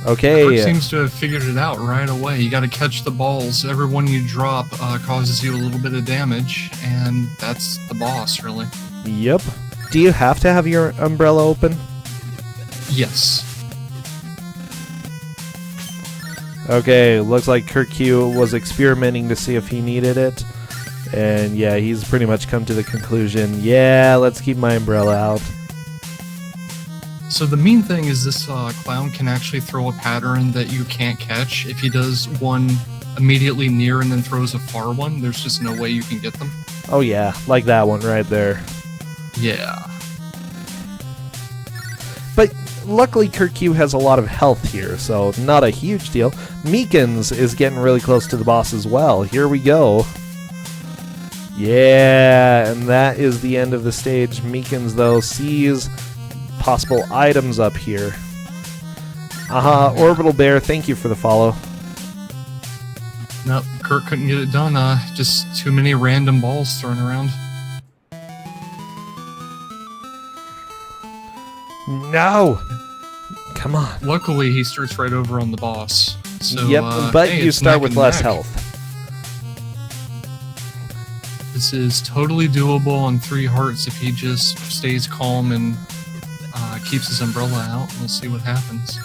Okay. Kirkq seems to have figured it out right away. You got to catch the balls. Every one you drop causes you a little bit of damage, and that's the boss, really. Yep. Do you have to have your umbrella open? Yes. Okay, looks like Kirkq was experimenting to see if he needed it. And yeah, he's pretty much come to the conclusion, yeah, let's keep my umbrella out. So the mean thing is this clown can actually throw a pattern that you can't catch. If he does one immediately near and then throws a far one, there's just no way you can get them. Oh yeah, like that one right there. Yeah. But luckily Kirkq has a lot of health here, so not a huge deal. Mikans is getting really close to the boss as well. Here we go. Yeah, and that is the end of the stage. Mikans, though, sees possible items up here. Orbital Bear, thank you for the follow. Nope, Kirkq couldn't get it done. Just too many random balls thrown around. No! Come on. Luckily, he starts right over on the boss. So, yep, but hey, you start with less health. This is totally doable on 3 hearts if he just stays calm and keeps his umbrella out. We'll see what happens.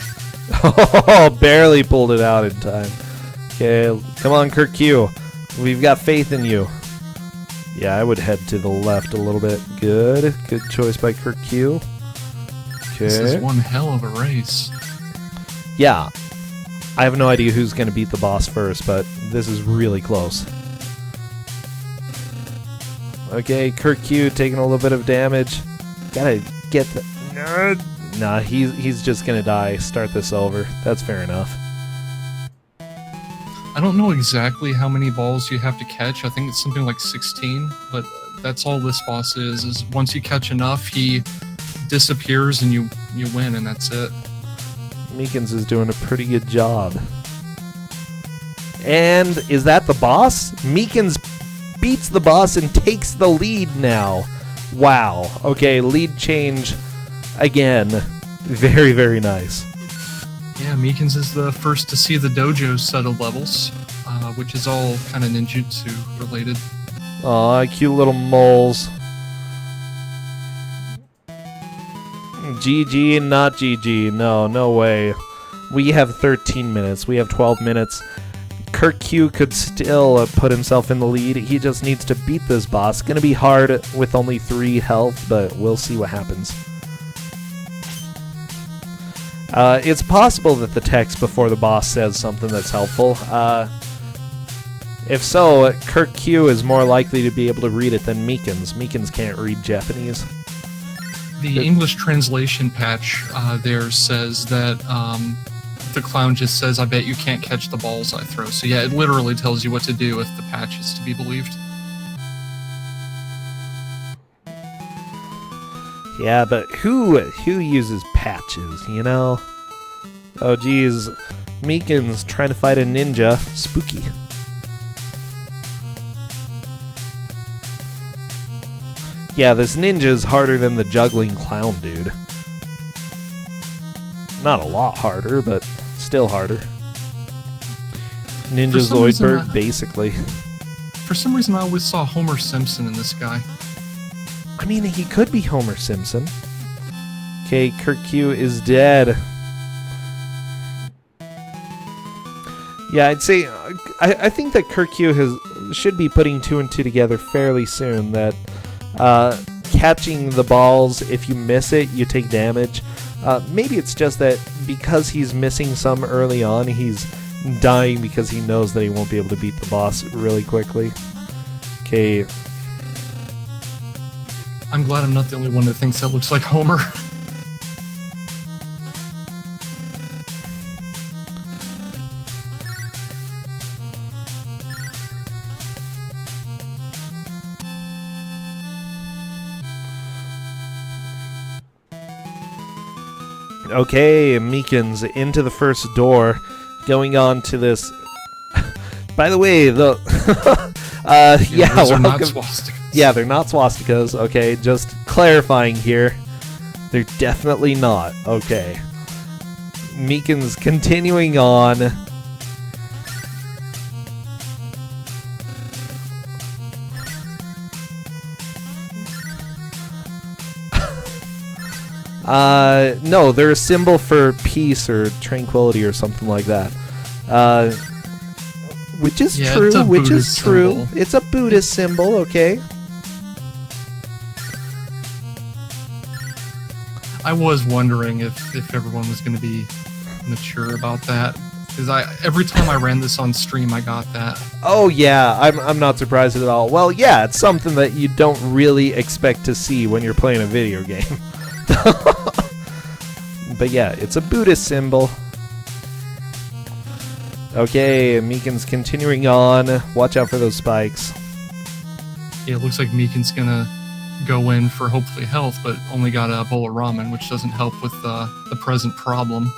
Oh, barely pulled it out in time. Okay, come on, Kirkq. We've got faith in you. Yeah, I would head to the left a little bit. Good. Good choice by Kirkq. Okay. This is one hell of a race. Yeah. I have no idea who's going to beat the boss first, but this is really close. Okay, Kirkq taking a little bit of damage. Gotta get the... Nah, he's just gonna die. Start this over. That's fair enough. I don't know exactly how many balls you have to catch. I think it's something like 16, but that's all this boss is once you catch enough, he disappears and you win, and that's it. Mikans is doing a pretty good job. And is that the boss? Mikans beats the boss and takes the lead now. Wow. Okay, lead change again. Very, very nice. Yeah, Mikans is the first to see the dojo's set of levels, which is all kind of ninjutsu related. Aw, cute little moles. GG, not GG. No way. We have 13 minutes. We have 12 minutes. Kirkq could still put himself in the lead. He just needs to beat this boss. Gonna be hard with only 3 health, but we'll see what happens. It's possible that the text before the boss says something that's helpful. If so, Kirkq is more likely to be able to read it than Mikans. Mikans can't read Japanese. The English translation patch there says that the clown just says, "I bet you can't catch the balls I throw." So yeah, it literally tells you what to do if the patch is to be believed. Yeah, but who uses patches, you know? Oh geez, Mikan's trying to fight a ninja. Spooky. Yeah, this ninja's harder than the juggling clown dude. Not a lot harder, but still harder. Ninja Zoidberg, basically. For some reason, I always saw Homer Simpson in this guy. I mean, he could be Homer Simpson. Okay, Kirkq is dead. Yeah, I'd say... I think that Kirkq should be putting 2 and 2 together fairly soon, that catching the balls. If you miss it, you take damage. Maybe it's just that because he's missing some early on, he's dying because he knows that he won't be able to beat the boss really quickly. Okay. I'm glad I'm not the only one that thinks that looks like Homer. Okay, Mikans into the first door, going on to this. By the way, the yeah, those are not swastikas. Yeah, they're not swastikas. Okay, just clarifying here, they're definitely not. Okay, Mikans continuing on. No, they're a symbol for peace or tranquility or something like that. Which is true, which is true. Symbol. It's a Buddhist symbol, okay? I was wondering if everyone was going to be mature about that. Because every time I ran this on stream, I got that. Oh, yeah, I'm not surprised at all. Well, yeah, it's something that you don't really expect to see when you're playing a video game. But yeah, it's a Buddhist symbol. Okay, Mikan's continuing on. Watch out for those spikes. Yeah, it looks like Mikan's gonna go in for hopefully health, but only got a bowl of ramen, which doesn't help with the present problem.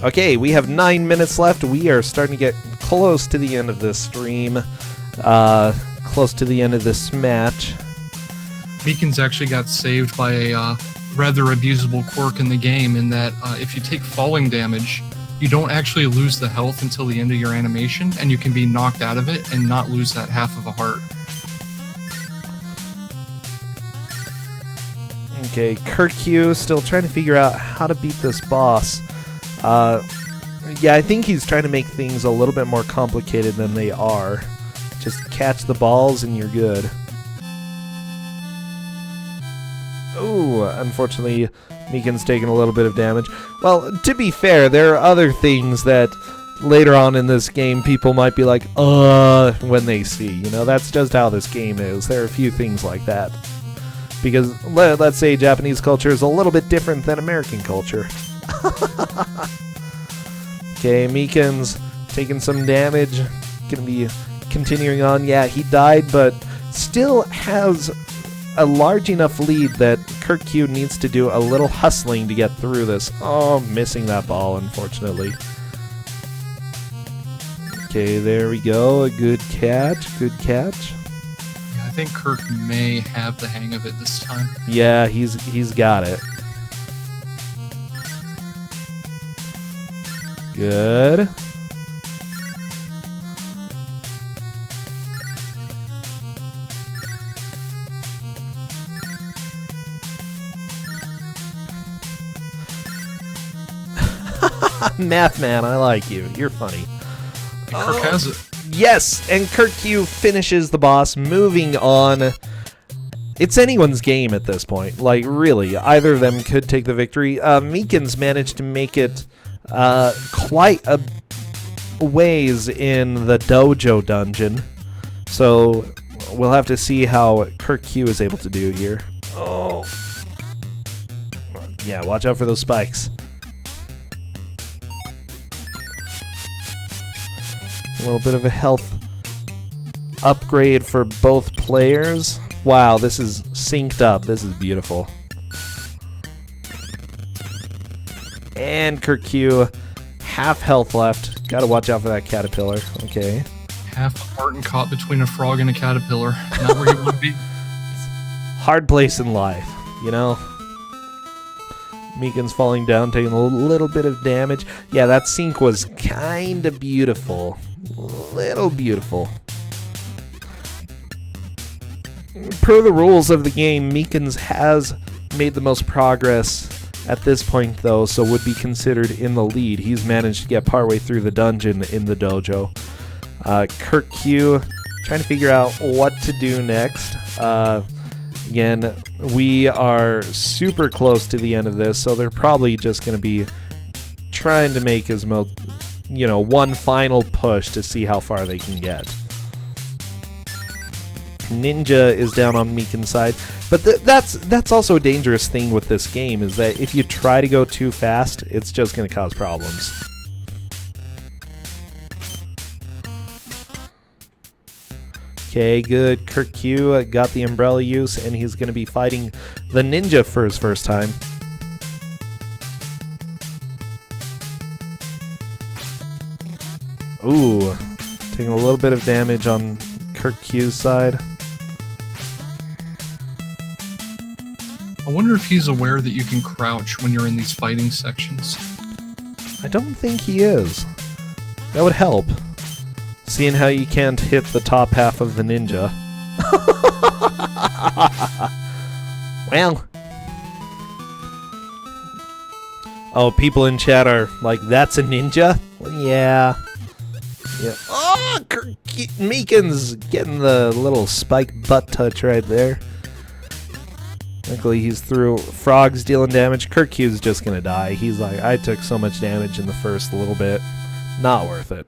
Okay, we have 9 minutes left. We are starting to get close to the end of this stream. Close to the end of this match. Mikan's actually got saved by a rather abusable quirk in the game in that if you take falling damage, you don't actually lose the health until the end of your animation, and you can be knocked out of it and not lose that half of a heart. Okay, Kirkq still trying to figure out how to beat this boss. Yeah, I think he's trying to make things a little bit more complicated than they are. Just catch the balls and you're good. Ooh, unfortunately, Mikan's taking a little bit of damage. Well, to be fair, there are other things that later on in this game people might be like, when they see. You know, that's just how this game is. There are a few things like that. Because, let's say Japanese culture is a little bit different than American culture. Okay, Mikan's taking some damage. Gonna be continuing on. Yeah, he died, but still has a large enough lead that Kirkq needs to do a little hustling to get through this. Oh, missing that ball, unfortunately. Okay, there we go. A good catch. Good catch. Yeah, I think Kirk may have the hang of it this time. Yeah, he's got it. Good. Math man, I like you. You're funny. Kirk has it. Yes, and Kirkq finishes the boss, moving on. It's anyone's game at this point. Like, really, either of them could take the victory. Mikan's managed to make it quite a ways in the dojo dungeon. So, we'll have to see how Kirkq is able to do here. Oh. Yeah, watch out for those spikes. A little bit of a health upgrade for both players. Wow, this is synced up. This is beautiful. And Kirkq, half health left. Gotta watch out for that caterpillar. Okay. Half a Martin caught between a frog and a caterpillar. Not where he would be. Hard place in life, you know? Mikan's falling down, taking a little bit of damage. Yeah, that sync was kinda beautiful. Little beautiful. Per the rules of the game, Mikan's has made the most progress at this point, though, so would be considered in the lead. He's managed to get partway through the dungeon in the dojo. Kirkq Trying to figure out what to do next. Again, we are super close to the end of this, so they're probably just going to be trying to make as one final push to see how far they can get. Ninja is down on Mikan's side, but that's also a dangerous thing with this game, is that if you try to go too fast, it's just going to cause problems. Okay, good. Kirkq got the umbrella use, and he's going to be fighting the ninja for his first time. Ooh, taking a little bit of damage on Kirkq's side. I wonder if he's aware that you can crouch when you're in these fighting sections. I don't think he is. That would help. Seeing how you can't hit the top half of the ninja. Well. Oh, people in chat are like, that's a ninja? Well, yeah. Yeah. Oh, Mikan's getting the little spike butt touch right there. Luckily, he's through. Frog's dealing damage. Kirkq's just gonna die. He's like, I took so much damage in the first little bit. Not worth it.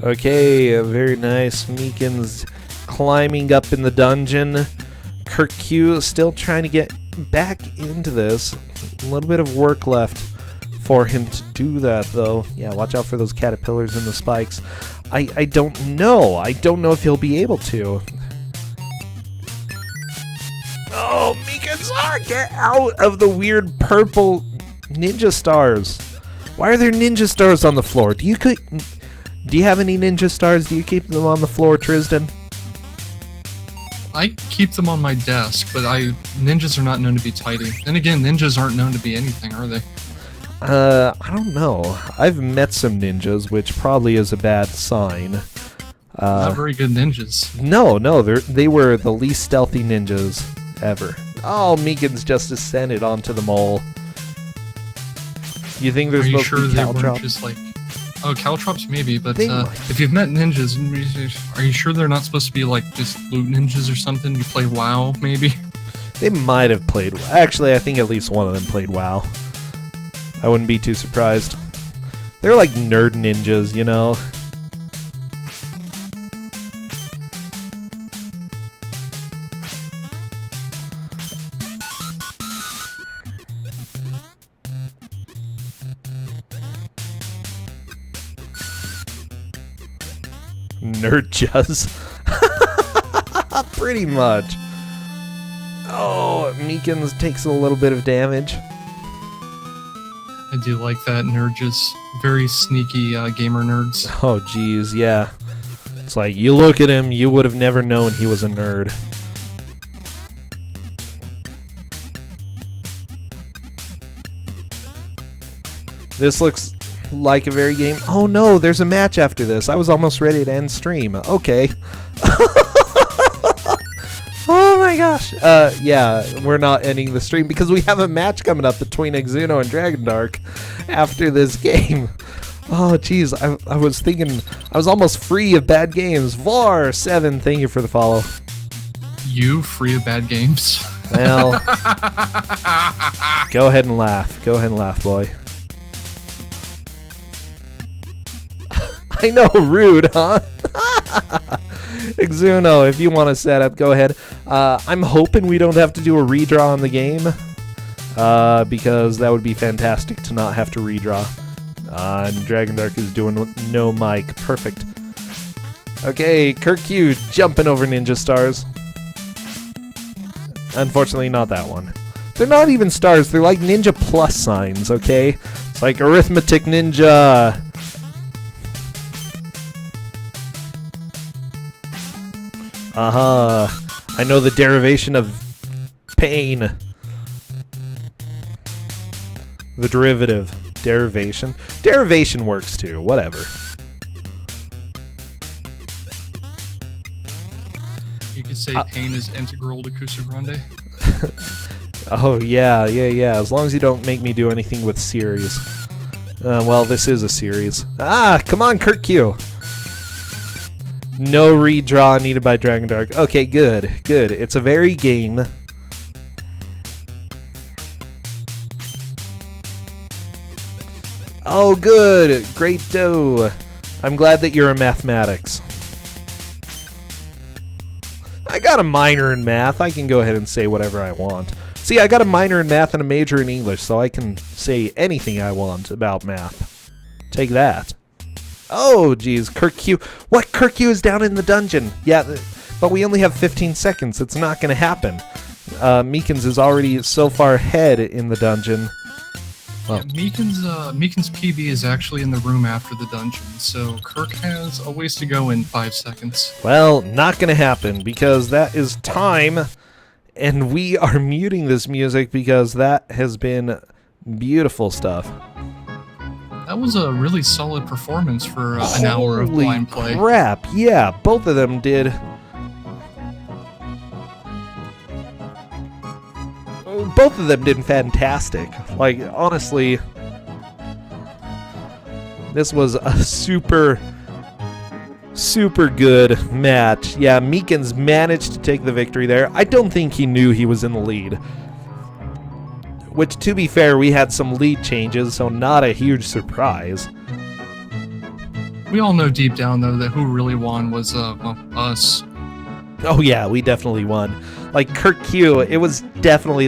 Okay, very nice. Mikan's climbing up in the dungeon. Kirkq still trying to get back into this. A little bit of work left for him to do that, though. Yeah, watch out for those caterpillars and the spikes. I don't know. I don't know if he'll be able to. Oh, Mikan, get out of the weird purple ninja stars. Why are there ninja stars on the floor? Do you have any ninja stars? Do you keep them on the floor, Tristan? I keep them on my desk, but ninjas are not known to be tidy. Then again, ninjas aren't known to be anything, are they? I don't know. I've met some ninjas, which probably is a bad sign. Not very good ninjas. No, they were the least stealthy ninjas ever. Oh, Mikan's just ascended onto the mole. You think there's supposed to be caltrops? Just like, oh, caltrops maybe, but if you've met ninjas, are you sure they're not supposed to be like just loot ninjas or something? You play WoW, maybe? They might have played. Actually, I think at least one of them played WoW. I wouldn't be too surprised. They're like nerd ninjas, you know? Nerdjas. Pretty much. Oh, Mikan's takes a little bit of damage. I do like that. Nerdjas. Very sneaky gamer nerds. Oh, geez, yeah. It's like, you look at him, you would have never known he was a nerd. This looks like a very game. Oh no, there's a match after this. I was almost ready to end stream. Okay. Oh my gosh. Yeah, we're not ending the stream because we have a match coming up between Exuno and Dragon Dark after this game. Oh jeez, I was thinking I was almost free of bad games. Var7, thank you for the follow. You free of bad games? Well, go ahead and laugh. Go ahead and laugh, boy. I know, rude, huh? Exuno, if you want to set up, go ahead. I'm hoping we don't have to do a redraw on the game, because that would be fantastic to not have to redraw. And Dragon Dark is doing no mic. Perfect. Okay, Kirkq jumping over ninja stars. Unfortunately, not that one. They're not even stars. They're like ninja plus signs, okay? It's like arithmetic ninja. I know the derivation of pain. The derivative. Derivation. Derivation works too. Whatever. You could say pain is integral to Twosogrande. Oh, yeah. As long as you don't make me do anything with series. Well, this is a series. Ah, come on, Kirkq. No redraw needed by Dragon Dark. Okay, good. It's a very game. Oh, good. Great dough. I'm glad that you're in mathematics. I got a minor in math. I can go ahead and say whatever I want. See, I got a minor in math and a major in English, so I can say anything I want about math. Take that. Oh, geez. Kirkq. What? Kirkq is down in the dungeon. Yeah, but we only have 15 seconds. It's not going to happen. Mikans is already so far ahead in the dungeon. Well, yeah, Mikans PB is actually in the room after the dungeon, so Kirk has a ways to go in 5 seconds. Well, not gonna happen, because that is time, and we are muting this music because that has been beautiful stuff. That was a really solid performance for an hour of blind play. Holy crap, yeah, both of them did. Both of them did fantastic. Like, honestly, this was a super good match. Yeah, Mikans managed to take the victory there. I don't think he knew he was in the lead. Which, to be fair, we had some lead changes, so not a huge surprise. We all know deep down, though, that who really won was well, us. Oh yeah, we definitely won. Like, Kirkq, it was definitely that